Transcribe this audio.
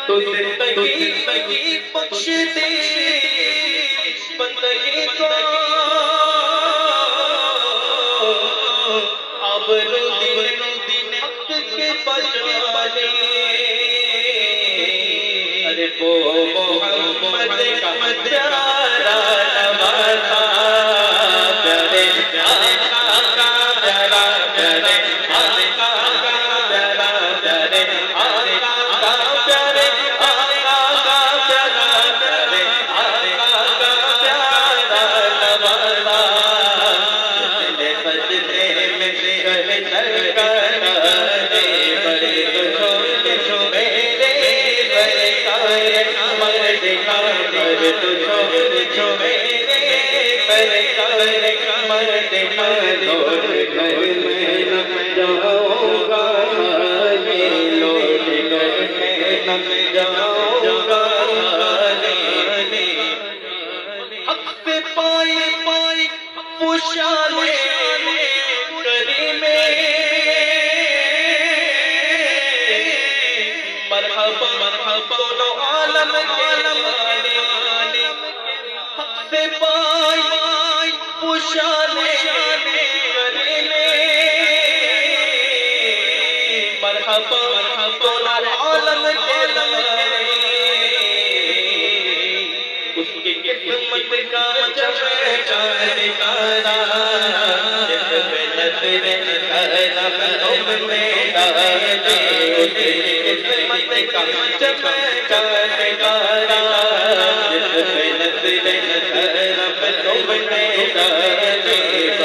تو زندگی بخش دے بندگی کو اب رو دن حق کے بجانے ارے وہ محمد کا پیارا نوازا پیارے آقا کا پیارا پیارے آقا کا پیارا پیارے آقا کا پیارے آقا کا پیارا پیارے آقا کا پیارا نوازا جتنے سجدے میں کر کرنا دے بڑے تجھو میرے بڑے سارے مرد کامر تجھو میرے بڑے سارے مرد لوٹ کر میں نہ جاؤں گا لوٹ کر میں نہ جاؤں گا حق سے پائی پوشانے کریمے مرحبا مرحبا دونوں عالم کے حق سے پائی پوشانے کریمے مرحبا مرحبا دونوں عالم کے اس کی قسمت کا چمکا نکالا جس میں نظر کرم میں ڈالے اس کی قسمت کا چمکا نکالا جس میں نظر کرم میں ڈالے